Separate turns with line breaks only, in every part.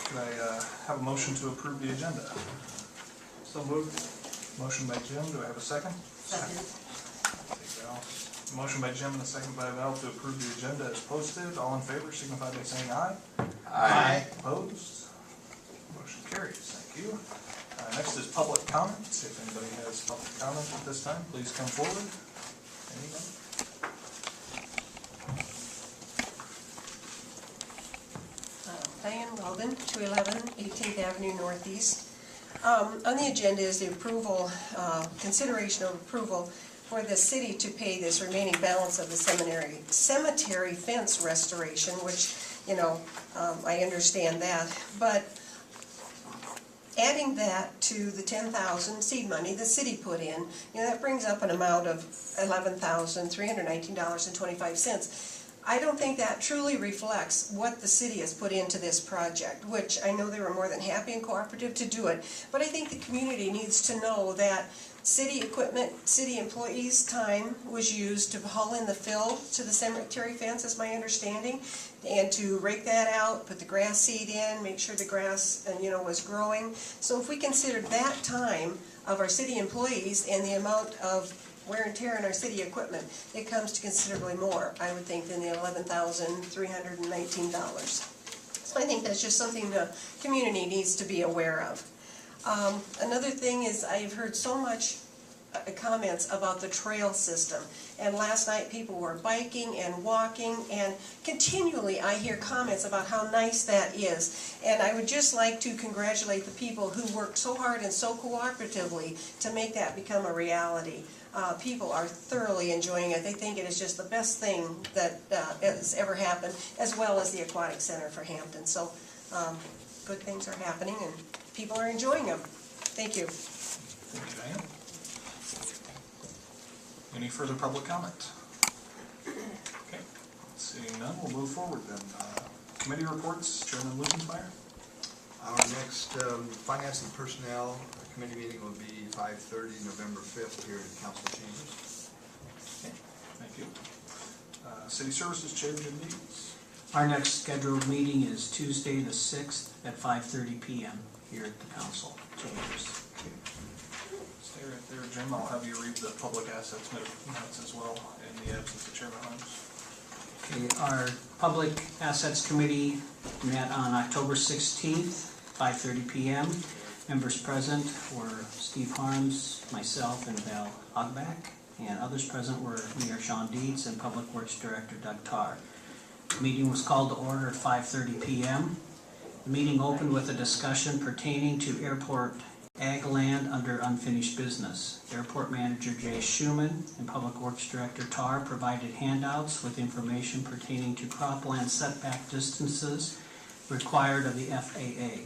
Could I have a motion to approve the agenda?
So moved.
Motion by Jim, do I have a second?
Second.
Motion by Jim and a second by Val to approve the agenda as posted. All in favor signify by saying aye.
Aye.
Opposed? Motion carries. Thank you. Next is public comment. If anybody has public comment at this time, please come forward. Anybody?
Diane Weldon, 211 18th Avenue Northeast. On the agenda is the approval, consideration of approval for the city to pay this remaining balance of the cemetery fence restoration, which, you know, I understand that, but adding that to the $10,000 seed money the city put in, you know, that brings up an amount of $11,319.25. I don't think that truly reflects what the city has put into this project, which I know they were more than happy and cooperative to do it, but I think the community needs to know that city equipment, city employees' time was used to haul in the fill to the cemetery fence, is my understanding, and to rake that out, put the grass seed in, make sure the grass, you know, was growing. So if we consider that time of our city employees and the amount of wear and tear in our city equipment, it comes to considerably more, I would think, than the $11,319. So I think that's just something the community needs to be aware of. Another thing is I've heard so much comments about the trail system, and last night people were biking and walking, and continually I hear comments about how nice that is, and I would just like to congratulate the people who worked so hard and so cooperatively to make that become a reality. People are thoroughly enjoying it. They think it is just the best thing that has ever happened, as well as the Aquatic Center for Hampton. So good things are happening and people are enjoying them. Thank you.
Thank you, Diane. Any further public comment? Okay, seeing none, we'll move forward then. Committee reports, Chairman Lukensmeyer.
Our next Finance and Personnel Committee meeting will be 5:30 November 5th here in Council Chambers.
Okay, thank you. City Services Chair Jim Deeds.
Our next scheduled meeting is Tuesday the 6th at 5:30 p.m. here at the Council Chambers.
Okay. Stay right there, Jim. I'll have you read the public assets minutes as well in the absence of Chairman Harms.
Okay, our Public Assets Committee met on October 16th, 5:30 p.m. Members present were Steve Harms, myself, and Val Ogbach, and others present were Mayor Sean Dietz and Public Works Director Doug Tarr. The meeting was called to order at 5:30 p.m. The meeting opened with a discussion pertaining to airport ag land under unfinished business. Airport Manager Jay Schuman and Public Works Director Tarr provided handouts with information pertaining to cropland setback distances required of the FAA.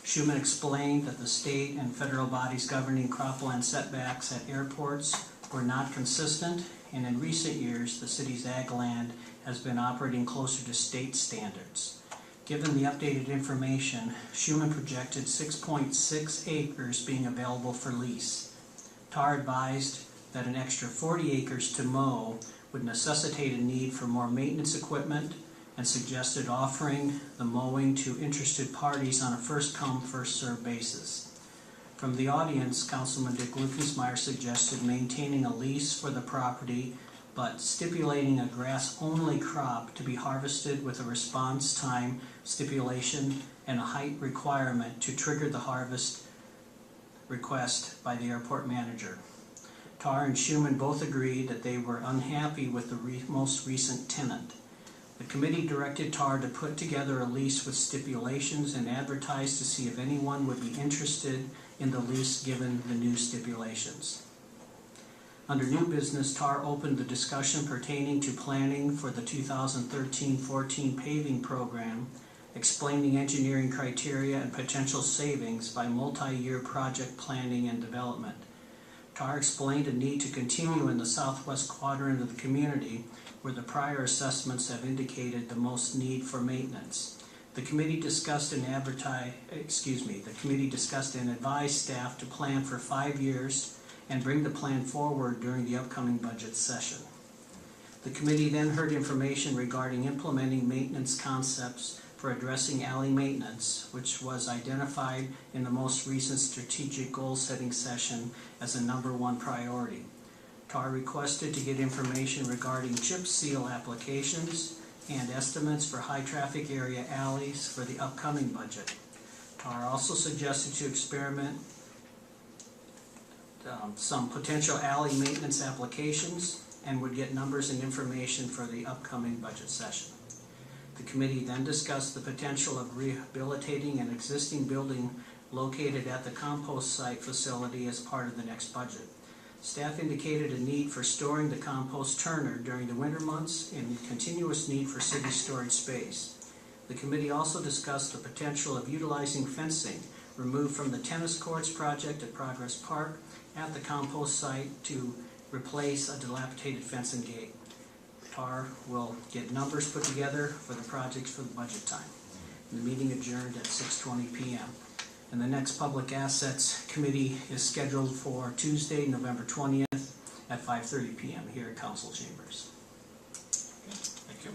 Schuman explained that the state and federal bodies governing cropland setbacks at airports were not consistent, and in recent years the city's ag land has been operating closer to state standards. Given the updated information, Schuman projected 6.6 acres being available for lease. Tarr advised that an extra 40 acres to mow would necessitate a need for more maintenance equipment, and suggested offering the mowing to interested parties on a first-come, first-served basis. From the audience, Councilman Dick Lukensmeyer suggested maintaining a lease for the property, but stipulating a grass-only crop to be harvested with a response time stipulation and a height requirement to trigger the harvest request by the airport manager. Tarr and Schuman both agreed that they were unhappy with the most recent tenant. The committee directed Tarr to put together a lease with stipulations and advertise to see if anyone would be interested in the lease given the new stipulations. Under new business, Tarr opened the discussion pertaining to planning for the 2013-14 paving program, explaining engineering criteria and potential savings by multi-year project planning and development. Tarr explained a need to continue in the southwest quadrant of the community, where the prior assessments have indicated the most need for maintenance. The committee discussed and advised staff to plan for 5 years and bring the plan forward during the upcoming budget session. The committee then heard information regarding implementing maintenance concepts for addressing alley maintenance, which was identified in the most recent strategic goal-setting session as a #1 priority. TAR requested to get information regarding chip seal applications and estimates for high-traffic area alleys for the upcoming budget. TAR also suggested to experiment some potential alley maintenance applications and would get numbers and information for the upcoming budget session. The committee then discussed the potential of rehabilitating an existing building located at the compost site facility as part of the next budget. Staff indicated a need for storing the compost turner during the winter months and continuous need for city storage space. The committee also discussed the potential of utilizing fencing removed from the tennis courts project at Progress Park at the compost site to replace a dilapidated fence and gate. TAR will get numbers put together for the projects for the budget time. The meeting adjourned at 6:20 p.m. And the next Public Assets Committee is scheduled for Tuesday, November 20th at 5:30 p.m. here at Council Chambers.
Thank you.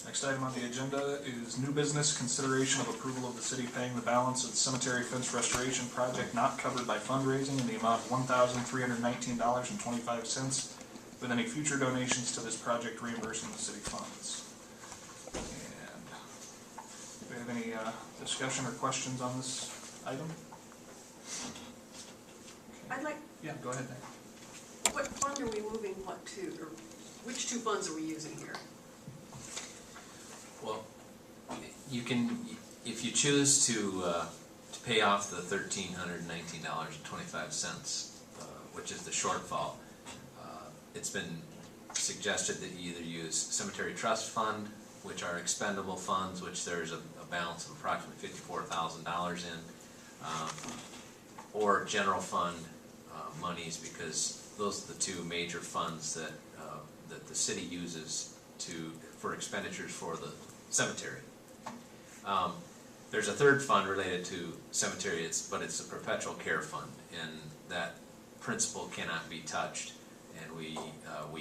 Next item on the agenda is new business, consideration of approval of the city paying the balance of the cemetery fence restoration project not covered by fundraising in the amount of $1,319.25, with any future donations to this project reimbursing the city funds. And do we have any discussion or questions on this item?
I'd like,
Yeah, go ahead, Nick.
what fund are we moving what to, or which two funds are we using here?
Well, you can, if you choose to pay off the $1,319.25, which is the shortfall, it's been suggested that you either use cemetery trust fund, which are expendable funds, which there's a balance of approximately $54,000 in, or general fund monies, because those are the two major funds that that the city uses for expenditures for the cemetery. There's a third fund related to cemetery, but it's a perpetual care fund, and that principal cannot be touched, and we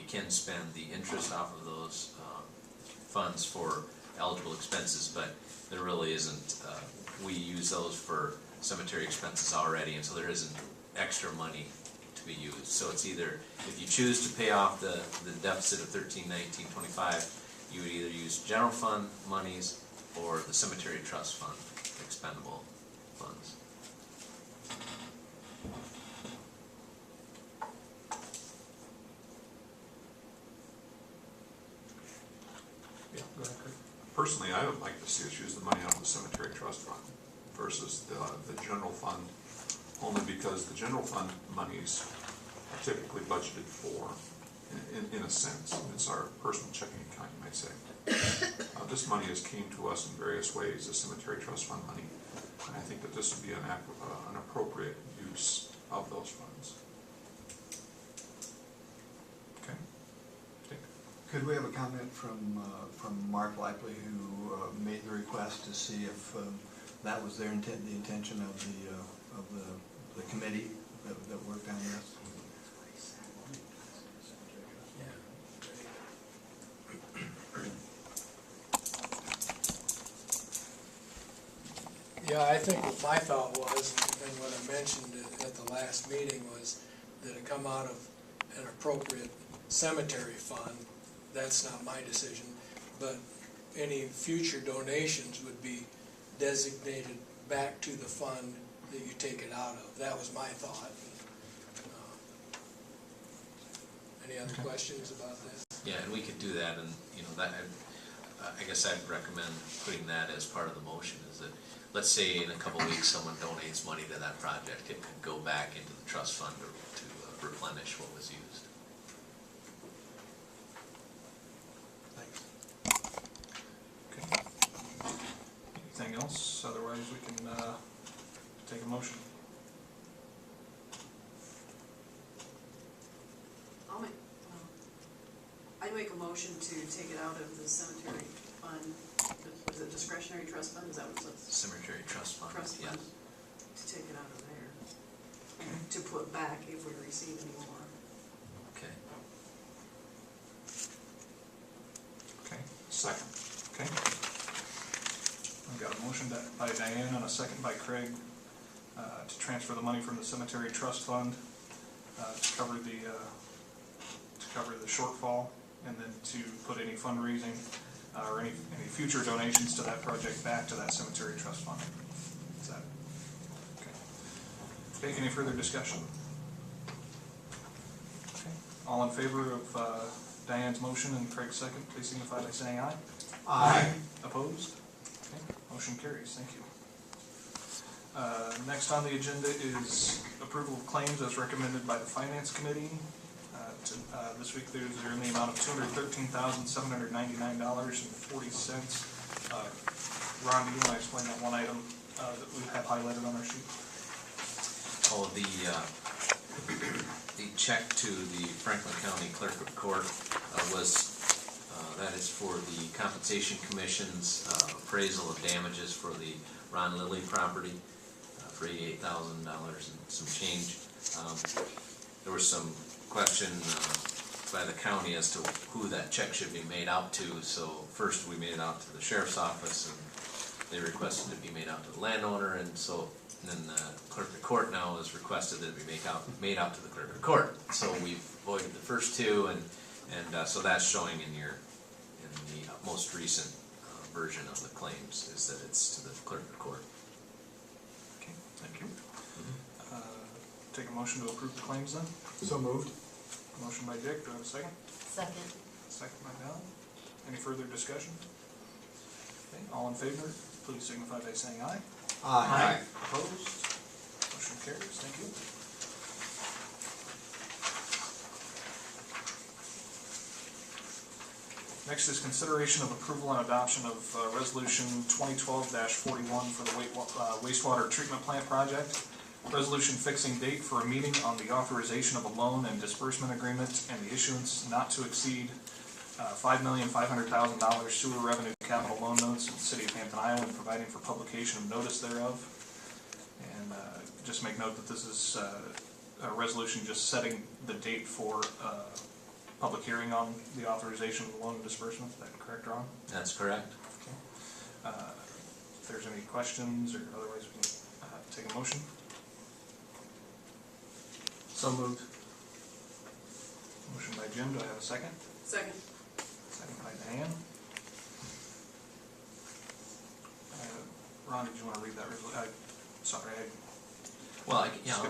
can spend the interest off of those funds for eligible expenses, but there really isn't, we use those for cemetery expenses already, and so there isn't extra money to be used. So it's either, if you choose to pay off the deficit of $1,319.25, you would either use general fund monies or the cemetery trust fund expendable funds.
Yeah, go ahead, Craig.
Personally, I would like to see us use the money out of the cemetery trust fund versus the general fund, only because the general fund monies are typically budgeted for, in a sense. It's our personal checking account, you might say. This money has came to us in various ways, the cemetery trust fund money, and I think that this would be an appropriate use of those funds.
Okay.
Could we have a comment from Mark Lively, who made the request to see if that was their the intention of the committee that worked on this?
Yeah, I think what my thought was, and what I mentioned at the last meeting, was that it come out of an appropriate cemetery fund. That's not my decision, but any future donations would be designated back to the fund that you take it out of. That was my thought. Any other questions about this?
Yeah, and we could do that, and that I guess I'd recommend putting that as part of the motion. Is that, let's say in a couple of weeks someone donates money to that project, it could go back into the trust fund to replenish what was used.
Thanks.
Okay. Anything else? Otherwise, we can take a motion.
I make a motion to take it out of the cemetery fund. Was it discretionary trust fund? Is that what it says?
Cemetery trust fund.
Trust fund.
Yes.
To take it out of there. And to put back if we receive any more.
Okay.
Okay.
Second.
Okay. I've got a motion by Diane and a second by Craig to transfer the money from the cemetery trust fund to cover the shortfall, and then to put any fundraising or any future donations to that project back to that cemetery trust fund. Is that okay? Okay, any further discussion? Okay. All in favor of Diane's motion and Craig's second, please signify by saying aye.
Aye.
Opposed? Okay, motion carries, thank you. Next on the agenda is approval of claims as recommended by the Finance Committee. This week they're in the amount of $213,799.40. Ron, do you want to explain that one item that we have highlighted on our sheet?
Oh, the check to the Franklin County Clerk of Court that is for the Compensation Commission's appraisal of damages for the Ron Lilly property for $88,000 and some change. There was some question by the county as to who that check should be made out to. So first we made it out to the sheriff's office, and they requested it be made out to the landowner, and then the clerk of court now has requested that it be made out to the clerk of court. So we've avoided the first two, and so that's showing in the most recent version of the claims is that it's to the clerk of court.
Okay, thank you. Take a motion to approve the claims then.
So moved.
Motion by Dick, do I have a second?
Second.
Second by Val. Any further discussion? Okay, all in favor, please signify by saying aye.
Aye.
Opposed? Motion carries, thank you. Next is consideration of approval and adoption of Resolution 2012-41 for the wastewater treatment plant project. Resolution fixing date for a meeting on the authorization of a loan and disbursement agreement and the issuance not to exceed $5,500,000 sewer revenue capital loan notes in the city of Hampton, Iowa, and providing for publication of notice thereof. And just make note that this is a resolution just setting the date for public hearing on the authorization of the loan and disbursement. Is that correct, Ron?
That's correct.
Okay. If there's any questions or otherwise, we can take a motion.
So moved.
Motion by Jim, do I have a second?
Second.
Second by Diane. Ron, did you want to read that resolution? Sorry.
Well,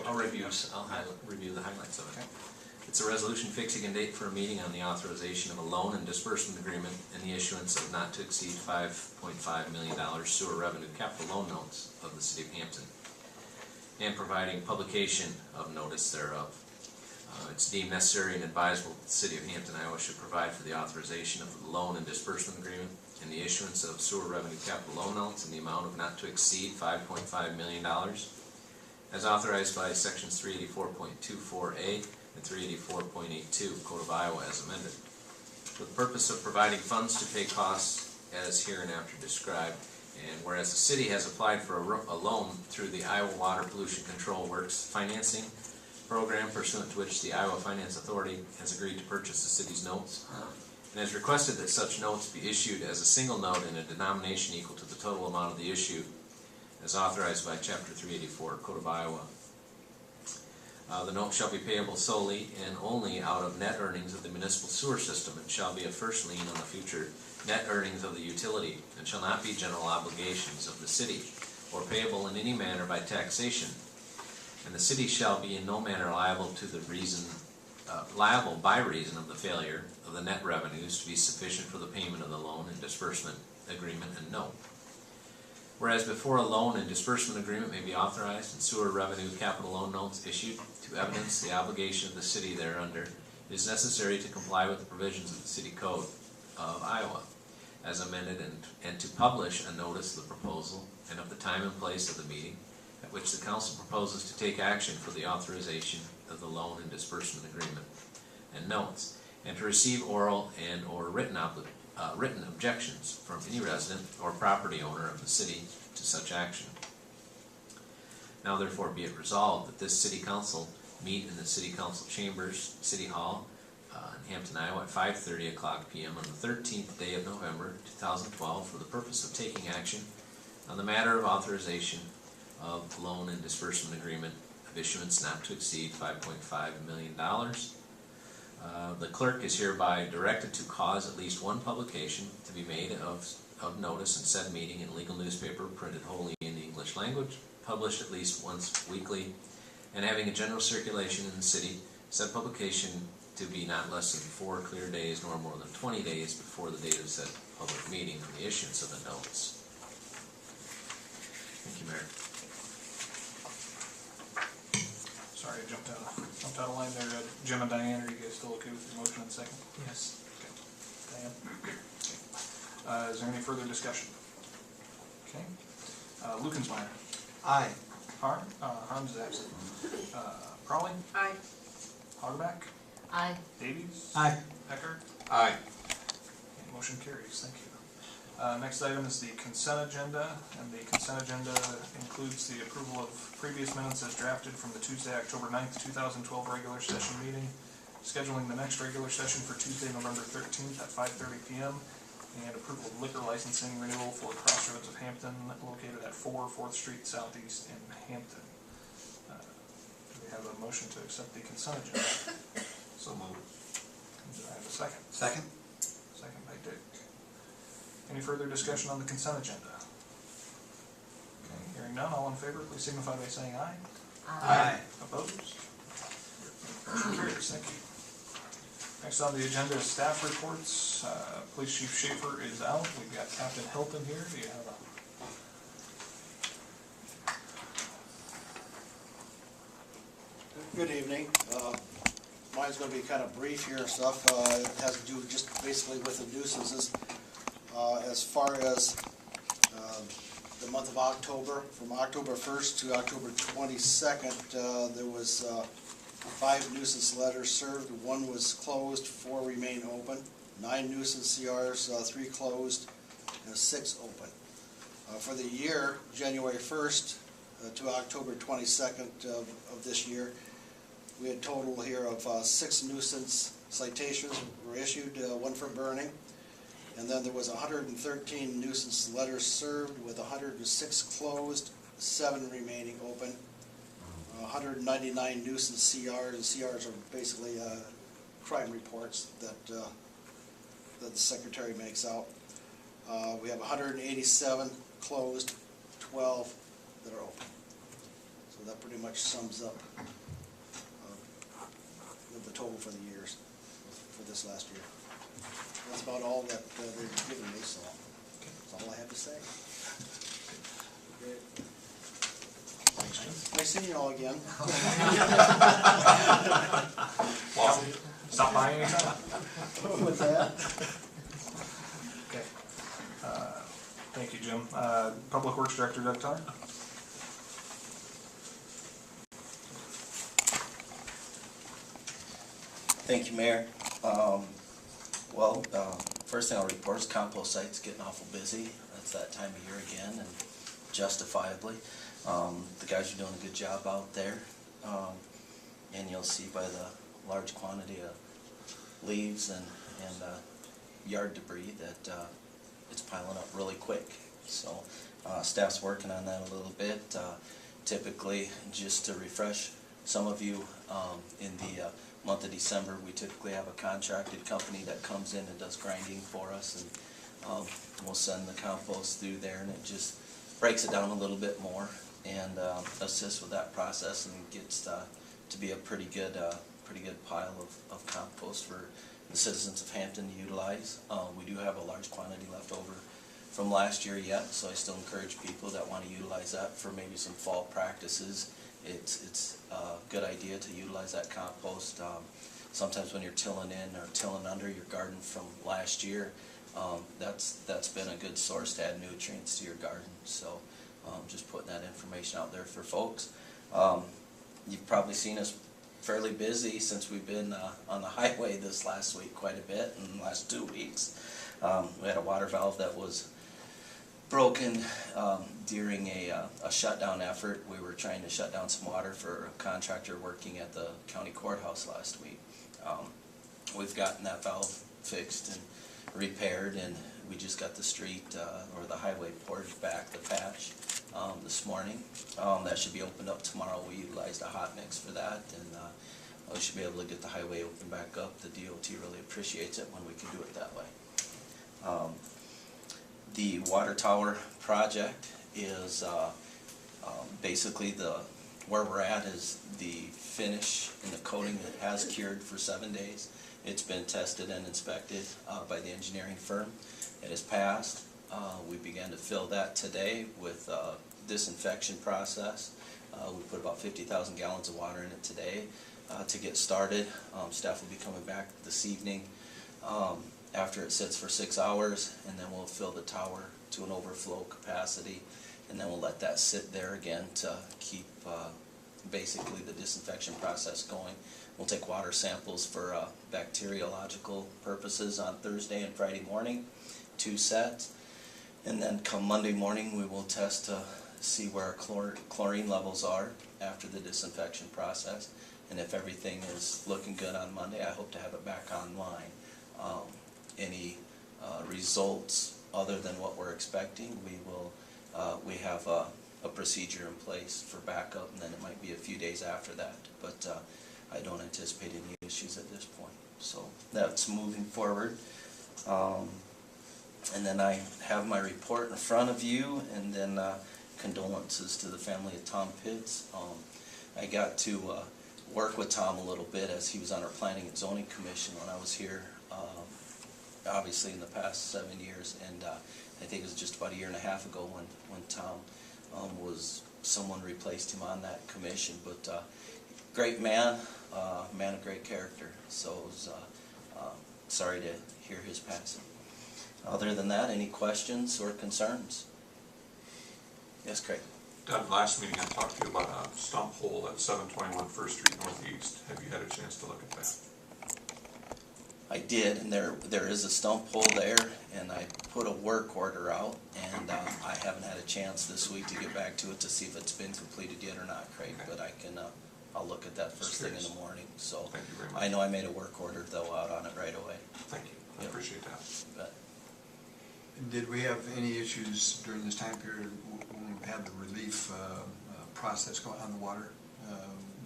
I'll review the highlights of it.
Okay.
It's a resolution fixing a date for a meeting on the authorization of a loan and disbursement agreement and the issuance of not to exceed $5.5 million sewer revenue capital loan notes of the city of Hampton, and providing publication of notice thereof. It's deemed necessary and advisable that the city of Hampton, Iowa should provide for the authorization of the loan and disbursement agreement and the issuance of sewer revenue capital loan notes in the amount of not to exceed $5.5 million as authorized by sections 384.24A and 384.82 Code of Iowa as amended, for the purpose of providing funds to pay costs as hereinafter described. And whereas the city has applied for a loan through the Iowa Water Pollution Control Works financing program, pursuant to which the Iowa Finance Authority has agreed to purchase the city's notes, and has requested that such notes be issued as a single note in a denomination equal to the total amount of the issue as authorized by Chapter 384 Code of Iowa. The note shall be payable solely and only out of net earnings of the municipal sewer system, and shall be a first lien on the future net earnings of the utility, and shall not be general obligations of the city, or payable in any manner by taxation. And the city shall be in no manner liable by reason of the failure of the net revenues to be sufficient for the payment of the loan and disbursement agreement and note. Whereas before a loan and disbursement agreement may be authorized and sewer revenue capital loan notes issued to evidence the obligation of the city thereunder, it is necessary to comply with the provisions of the City Code of Iowa as amended, and to publish a notice of the proposal and of the time and place of the meeting at which the council proposes to take action for the authorization of the loan and disbursement agreement and notes, and to receive oral and or written objections from any resident or property owner of the city to such action. Now therefore be it resolved that this city council meet in the city council chambers, City Hall, in Hampton, Iowa at 5:30 p.m. on the 13th day of November 2012 for the purpose of taking action On the matter of authorization of loan and disbursement agreement of issuance not to exceed $5.5 million, the clerk is hereby directed to cause at least one publication to be made of notice in said meeting in legal newspaper printed wholly in the English language, published at least once weekly, and having a general circulation in the city, said publication to be not less than 4 clear days nor more than 20 days before the date of said public meeting from the issuance of the notice. Thank you, Mayor.
Sorry, I jumped out of line there. Jim and Diane, are you guys still okay with your motion and second?
Yes.
Okay. Diane? Okay. Is there any further discussion? Okay. Lukensmeyer.
Aye.
Harms is absent. Crawley?
Aye.
Hogback?
Aye.
Davies?
Aye.
Becker?
Aye.
Okay, motion carries. Thank you. Next item is the consent agenda, and the consent agenda includes the approval of previous minutes as drafted from the Tuesday, October 9th, 2012 regular session meeting, scheduling the next regular session for Tuesday, November 13th at 5:30 p.m., and approval of liquor licensing renewal for Crossroads of Hampton, located at 4 4th Street Southeast in Hampton. Do we have a motion to accept the consent agenda?
So moved.
Do I have a second?
Second?
Second by Dick. Any further discussion on the consent agenda? Okay, hearing none, all in favor, please signify by saying aye.
Aye.
Opposed? Motion carries, thank you. Next on the agenda is staff reports. Police Chief Schaefer is out. We've got Captain Hilton here. Do you have a...
Good evening. Mine's going to be kind of brief here and stuff. It has to do just basically with the nuisances. As far as the month of October, from October 1st to October 22nd, there was 5 nuisance letters served. 1 was closed, 4 remain open. 9 nuisance CRs, 3 closed, and 6 open. For the year, January 1st to October 22nd of this year, we had a total here of 6 nuisance citations were issued, 1 for burning. And then there was 113 nuisance letters served with 106 closed, 7 remaining open. 199 nuisance CRs, and CRs are basically crime reports that the secretary makes out. We have 187 closed, 12 that are open. So that pretty much sums up the total for the years for this last year. That's about all that they've given me, so that's all I have to say. Nice seeing you all again.
Well, stop by anytime.
With that.
Okay. Thank you, Jim. Public Works Director Doug Tar.
Thank you, Mayor. First thing I'll report is compost site's getting awful busy. It's that time of year again, and justifiably. The guys are doing a good job out there, and you'll see by the large quantity of leaves and yard debris that it's piling up really quick. So staff's working on that a little bit. Typically, just to refresh some of you, in the month of December, we typically have a contracted company that comes in and does grinding for us, and we'll send the compost through there, and it just breaks it down a little bit more and assists with that process, and gets to be a pretty good pile of compost for the citizens of Hampton to utilize. We do have a large quantity left over from last year yet, so I still encourage people that want to utilize that for maybe some fall practices. It's a good idea to utilize that compost. Sometimes when you're tilling in or tilling under your garden from last year, that's been a good source to add nutrients to your garden. So just putting that information out there for folks. You've probably seen us fairly busy since we've been on the highway this last week quite a bit, in the last 2 weeks. We had a water valve that was broken during a shutdown effort. We were trying to shut down some water for a contractor working at the county courthouse last week. We've gotten that valve fixed and repaired, and We just got the street, or the highway poured back, the patch, this morning. That should be opened up tomorrow. We utilized a hot mix for that, and we should be able to get the highway opened back up. The DOT really appreciates it when we can do it that way. The water tower project is basically where we're at is the finish and the coating that has cured for 7 days. It's been tested and inspected by the engineering firm. It has passed. We began to fill that today with disinfection process. We put about 50,000 gallons of water in it today to get started. Staff will be coming back this evening after it sits for 6 hours, and then we'll fill the tower to an overflow capacity, and then we'll let that sit there again to keep basically the disinfection process going. We'll take water samples for bacteriological purposes on Thursday and Friday morning, 2 sets, and then come Monday morning we will test to see where our chlorine levels are after the disinfection process, and if everything is looking good on Monday, I hope to have it back online. Any results other than what we're expecting, we have a procedure in place for backup, and then it might be a few days after that, but I don't anticipate any issues at this point. So that's moving forward. And then I have my report in front of you, and then condolences to the family of Tom Pitts. I got to work with Tom a little bit as he was on our Planning and Zoning Commission when I was here, obviously in the past 7 years, and I think it was just about a year and a half ago when Tom someone replaced him on that commission, but great man, man of great character, so it was sorry to hear his passing. Other than that, any questions or concerns? Yes, Craig?
Doug, last meeting I talked to you about a stump hole at 721 First Street Northeast. Have you had a chance to look at that?
I did, and there is a stump hole there, and I put a work order out, and I haven't had a chance this week to get back to it to see if it's been completed yet or not, Craig, but I can, I'll look at that first thing in the morning, so.
Thank you very much.
I know I made a work order though out on it right away.
Thank you, I appreciate that.
But
Did we have any issues during this time period when we had the relief process going on the water?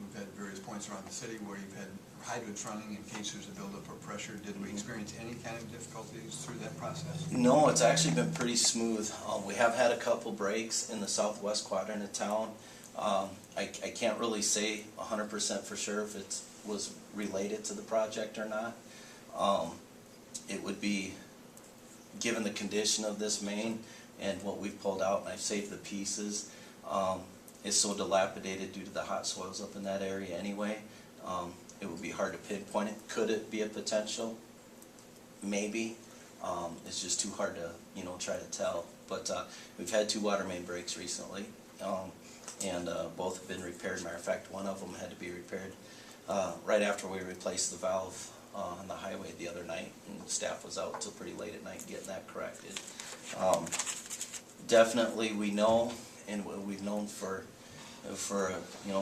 We've had various points around the city where you've had hydrants running in case there's a buildup of pressure. Did we experience any kind of difficulties through that process?
no, it's actually been pretty smooth. We have had a couple breaks in the southwest quadrant of town. I can't really say 100% for sure if it was related to the project or not. It would be, given the condition of this main and what we've pulled out, and I've saved the pieces, it's so dilapidated due to the hot soils up in that area anyway. It would be hard to pinpoint it. Could it be a potential? Maybe. It's just too hard to, try to tell. But we've had 2 water main breaks recently, and both have been repaired. Matter of fact, one of them had to be repaired right after we replaced the valve on the highway the other night, and staff was out till pretty late at night getting that corrected. Definitely we know, and we've known for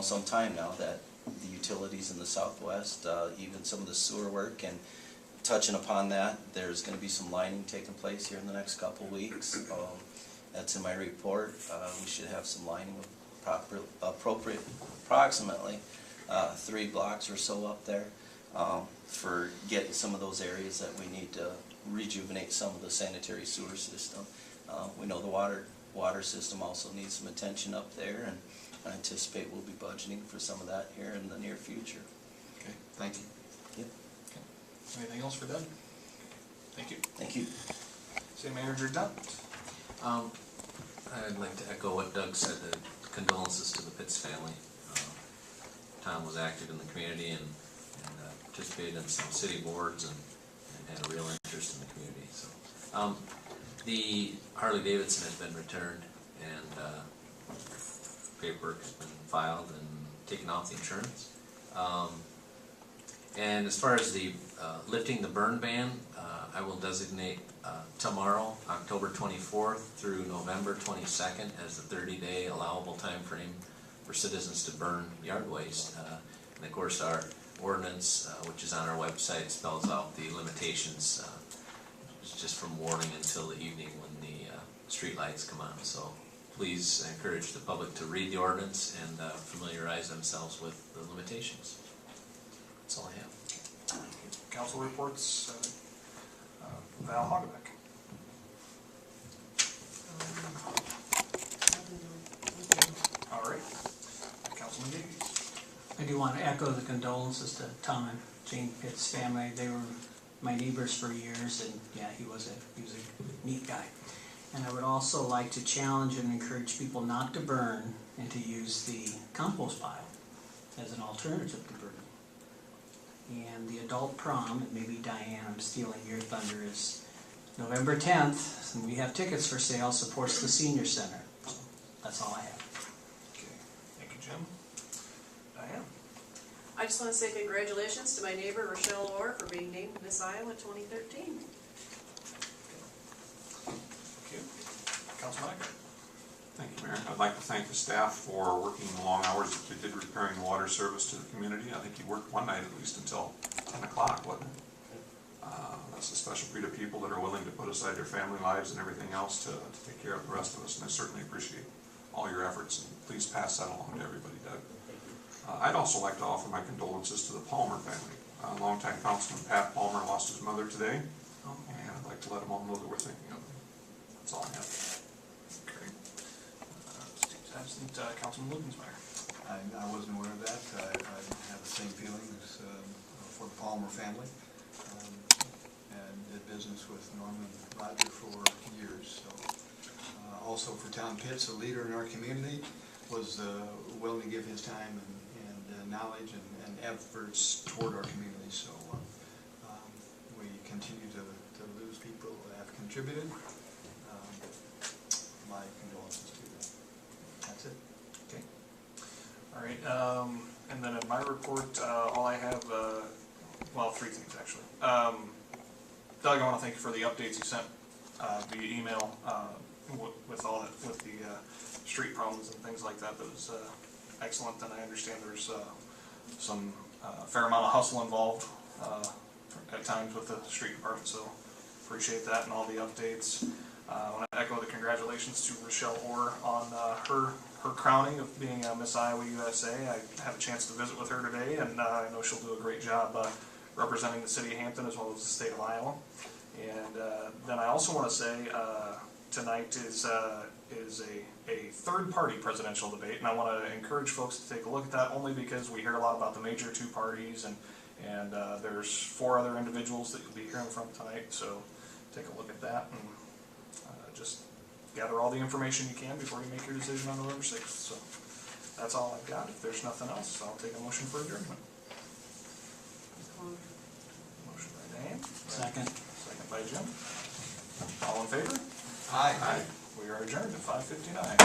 some time now, that the utilities in the southwest, even some of the sewer work, and touching upon that, there's going to be some lining taking place here in the next couple weeks. That's in my report. We should have some lining appropriate, approximately 3 blocks or so up there, for getting some of those areas that we need to rejuvenate some of the sanitary sewer system. We know the water system also needs some attention up there, and I anticipate we'll be budgeting for some of that here in the near future.
Okay, thank you.
Yep.
Okay. Anything else for Doug? Thank you.
Thank you.
City Manager Dunn.
I'd like to echo what Doug said, the condolences to the Pitts family. Tom was active in the community and participated in some city boards and had a real interest in the community. So, the Harley Davidson has been returned, and paperwork has been filed and taken off the insurance. And as far as the lifting the burn ban, I will designate tomorrow, October 24th through November 22nd as the 30-day allowable time frame for citizens to burn yard waste. And of course our ordinance, which is on our website, spells out the limitations. It's just from morning until the evening when the street lights come on. So please encourage the public to read the ordinance and familiarize themselves with the limitations. That's all I have.
Council reports, Val Hagebeck. All right. Councilman Davies.
I do want to echo the condolences to Tom and Jane Pitt's family. They were my neighbors for years, and yeah, he was a neat guy. And I would also like to challenge and encourage people not to burn and to use the compost pile as an alternative to burning. And the adult prom, and maybe Diane, I'm stealing your thunder, is November 10th, and we have tickets for sale, supports the senior center. So that's all I have.
Okay, thank you, Jim. Diane.
I just want to say congratulations to my neighbor Rochelle Orr for being named Miss Iowa 2013.
Thank you. Councilman Eckert.
Thank you, Mayor. I'd like to thank the staff for working the long hours that you did repairing the water service to the community. I think you worked one night at least until 10 o'clock, wasn't it? That's a special breed of people that are willing to put aside their family lives and everything else to take care of the rest of us, and I certainly appreciate all your efforts, and please pass that along to everybody, Doug. I'd also like to offer my condolences to the Palmer family. Longtime Councilman Pat Palmer lost his mother today, and I'd like to let them all know that we're thinking of them. That's all I have.
Great. Steve's absent. Councilman Lukensmeyer.
I wasn't aware of that. I have the same feelings for the Palmer family. And did business with Norman Roger for years. So, also for Tom Pitts, a leader in our community, was willing to give his time and knowledge and efforts toward our community. So we continue to lose people that have contributed. My condolences to them. That's it.
Okay. All right. And then in my report, all I have, well, three things actually. Doug, I want to thank you for the updates you sent via email with the street problems and things like that. That was excellent, and I understand there's some fair amount of hustle involved at times with the street department, so appreciate that and all the updates. I want to echo the congratulations to Rochelle Orr on her crowning of being Miss Iowa USA. I had a chance to visit with her today, and I know she'll do a great job representing the city of Hampton as well as the state of Iowa. And then I also want to say tonight is a third-party presidential debate, and I want to encourage folks to take a look at that only because we hear a lot about the major two parties, and there's 4 other individuals that you'll be hearing from tonight. So take a look at that and just gather all the information you can before you make your decision on November 6th. So that's all I've got. If there's nothing else, I'll take a motion for adjournment. Motion by Diane.
Second.
Second by Jim. All in favor?
Aye.
We are adjourned at 5:59.